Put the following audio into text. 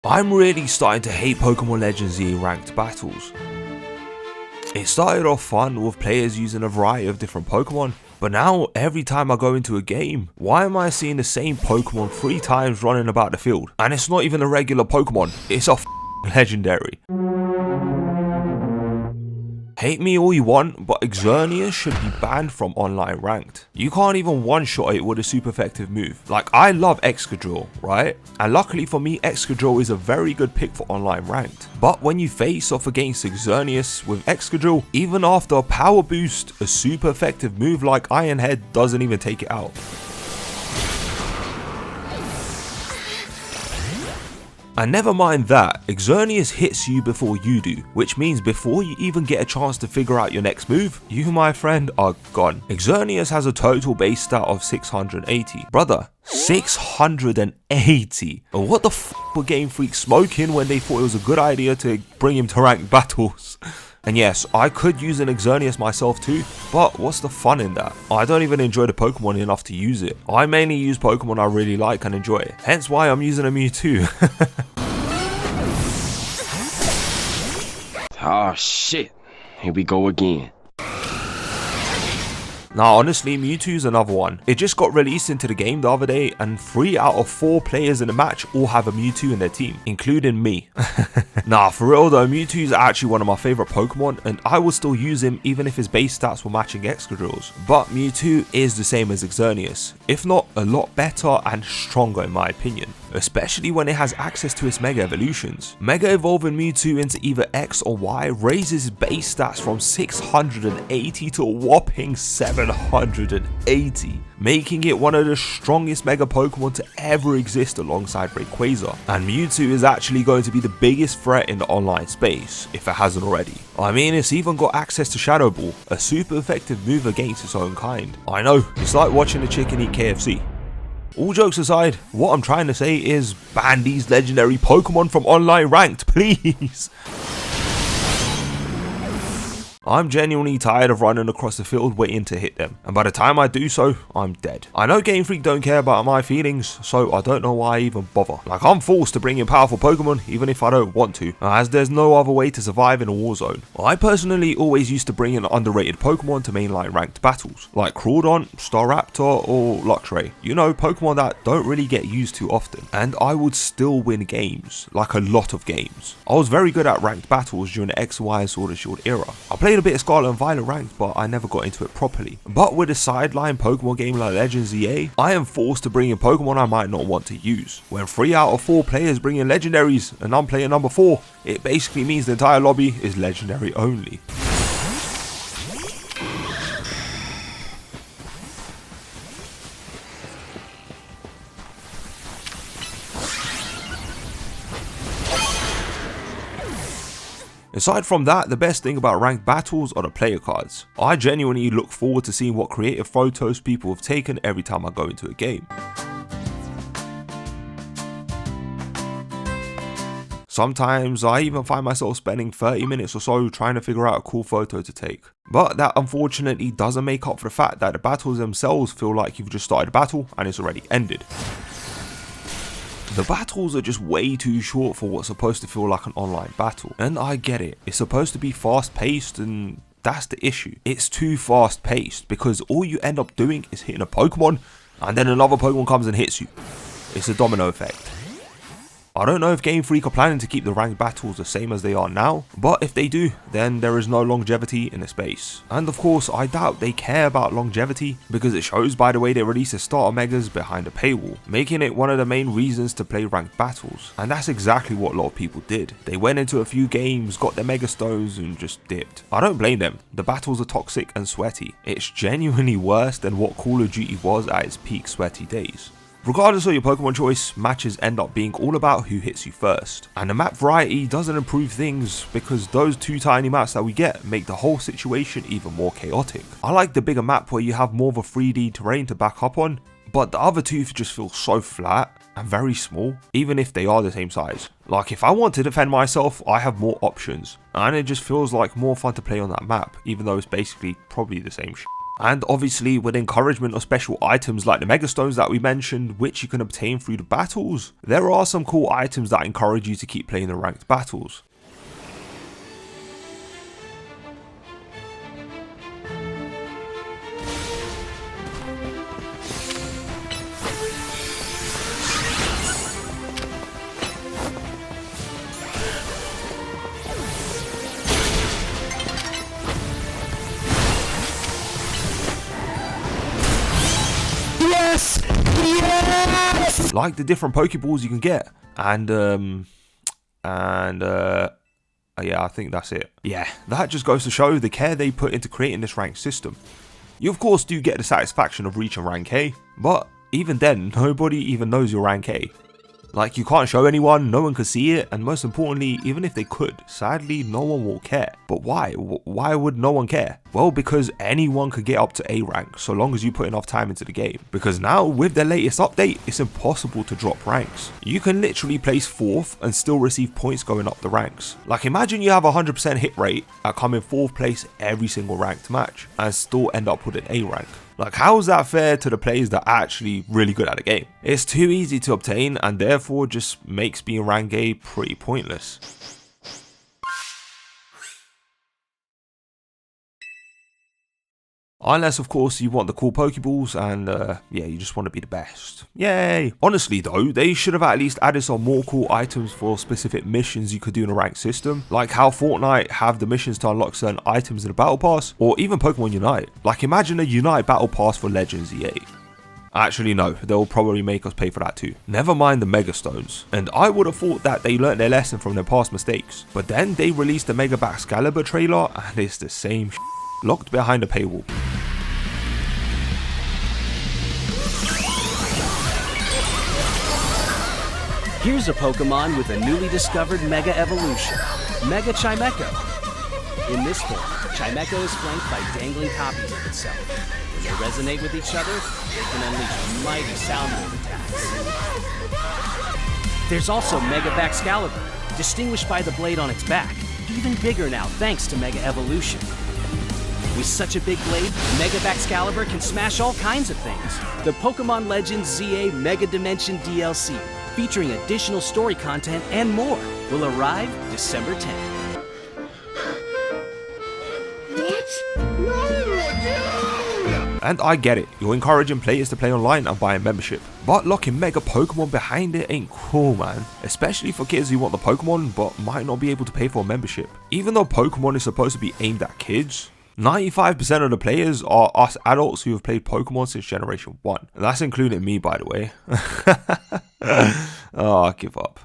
I'm really starting to hate Pokemon Legends Z ranked battles. It started off fun with players using a variety of different Pokemon, but now every time I go into a game, why am I seeing the same Pokemon 3 times running about the field? And it's not even a regular Pokemon, it's a legendary. Hate me all you want, but Xerneas should be banned from online ranked. You can't even one-shot it with a super effective move. Like, I love Excadrill, right? And luckily for me, Excadrill is a very good pick for online ranked. But when you face off against Xerneas with Excadrill, even after a power boost, a super effective move like Iron Head doesn't even take it out. And never mind that, Xerneas hits you before you do, which means before you even get a chance to figure out your next move, you, my friend, are gone. Xerneas has a total base stat of 680. Brother, 680. What the f were Game Freak smoking when they thought it was a good idea to bring him to ranked battles? And yes, I could use an Xerneas myself too, but what's the fun in that? I don't even enjoy the Pokemon enough to use it. I mainly use Pokemon I really like and enjoy, hence why I'm using a Mewtwo. Oh shit, here we go again. Now honestly, Mewtwo's another one. It just got released into the game the other day and 3 out of 4 players in the match all have a Mewtwo in their team, including me. Nah, for real though, Mewtwo's actually one of my favourite Pokemon and I would still use him even if his base stats were matching Excadrill's. But Mewtwo is the same as Xerneas, if not a lot better and stronger in my opinion. Especially when it has access to its Mega Evolutions. Mega Evolving Mewtwo into either X or Y raises his base stats from 680 to a whopping 780, making it one of the strongest Mega Pokemon to ever exist alongside Rayquaza. And Mewtwo is actually going to be the biggest threat in the online space, if it hasn't already. I mean, it's even got access to Shadow Ball, a super effective move against its own kind. I know, it's like watching a chicken eat KFC. All jokes aside, what I'm trying to say is ban these legendary Pokemon from online ranked, please. I'm genuinely tired of running across the field waiting to hit them, and by the time I do so, I'm dead. I know Game Freak don't care about my feelings, so I don't know why I even bother. Like, I'm forced to bring in powerful Pokemon even if I don't want to, as there's no other way to survive in a war zone. I personally always used to bring in underrated Pokemon to mainline ranked battles, like Crawdon, Staraptor, or Luxray. You know, Pokemon that don't really get used too often, and I would still win games, like a lot of games. I was very good at ranked battles during the X, Y, and Sword and Shield era. I played a bit of Scarlet and Violet ranked, but I never got into it properly. But with a sideline Pokemon game like Legends EA, I am forced to bring in Pokemon I might not want to use. When 3 out of 4 players bring in legendaries and I'm playing number 4, it basically means the entire lobby is legendary only. Aside from that, the best thing about ranked battles are the player cards. I genuinely look forward to seeing what creative photos people have taken every time I go into a game. Sometimes I even find myself spending 30 minutes or so trying to figure out a cool photo to take. But that unfortunately doesn't make up for the fact that the battles themselves feel like you've just started a battle and it's already ended. The battles are just way too short for what's supposed to feel like an online battle. And I get it, it's supposed to be fast paced and that's the issue. It's too fast paced because all you end up doing is hitting a Pokemon and then another Pokemon comes and hits you. It's a domino effect. I don't know if Game Freak are planning to keep the ranked battles the same as they are now, but if they do, then there is no longevity in the space. And of course, I doubt they care about longevity because it shows by the way they release the starter megas behind a paywall, making it one of the main reasons to play ranked battles. And that's exactly what a lot of people did. They went into a few games, got their mega stones and just dipped. I don't blame them. The battles are toxic and sweaty. It's genuinely worse than what Call of Duty was at its peak sweaty days. Regardless of your Pokemon choice, matches end up being all about who hits you first. And the map variety doesn't improve things because those 2 tiny maps that we get make the whole situation even more chaotic. I like the bigger map where you have more of a 3D terrain to back up on, but the other 2 just feel so flat and very small, even if they are the same size. Like, if I want to defend myself, I have more options, and it just feels like more fun to play on that map, even though it's basically probably the same shit. And obviously with encouragement of special items like the Mega Stones that we mentioned, which you can obtain through the battles, there are some cool items that encourage you to keep playing the ranked battles. Yes! Like the different Pokeballs you can get, and yeah, I think that's it. Yeah, that just goes to show the care they put into creating this ranked system. You of course do get the satisfaction of reaching rank A, but even then, nobody even knows you're rank A. Like, you can't show anyone, no one can see it, and most importantly, even if they could, sadly no one will care. But why? Why would no one care? Well, because anyone could get up to A rank, so long as you put enough time into the game. Because now, with the latest update, it's impossible to drop ranks. You can literally place 4th and still receive points going up the ranks. Like, imagine you have a 100% hit rate at coming 4th place every single ranked match, and still end up with an A rank. Like, how is that fair to the players that are actually really good at the game? It's too easy to obtain and therefore just makes being rank A pretty pointless. Unless of course you want the cool Pokeballs and yeah, you just want to be the best. Yay! Honestly though, they should have at least added some more cool items for specific missions you could do in a ranked system, like how Fortnite have the missions to unlock certain items in the Battle Pass, or even Pokemon Unite. Like, imagine a Unite Battle Pass for Legends EA. Actually no, they'll probably make us pay for that too. Never mind the Mega Stones. And I would have thought that they learnt their lesson from their past mistakes. But then they released the Mega Excalibur trailer and it's the same locked behind a paywall. Here's a Pokemon with a newly discovered Mega Evolution, Mega Chimecho. In this form, Chimecho is flanked by dangling copies of itself. When they resonate with each other, they can unleash mighty sound wave attacks. There's also Mega Excalibur, distinguished by the blade on its back, even bigger now thanks to Mega Evolution. With such a big blade, Mega Excalibur can smash all kinds of things. The Pokemon Legends ZA Mega Dimension DLC, featuring additional story content and more, will arrive December 10th. And I get it, you're encouraging players to play online and buy a membership, but locking Mega Pokemon behind it ain't cool, man. Especially for kids who want the Pokemon but might not be able to pay for a membership. Even though Pokemon is supposed to be aimed at kids, 95% of the players are us adults who have played Pokemon since Generation 1. And that's including me, by the way. Oh, I give up.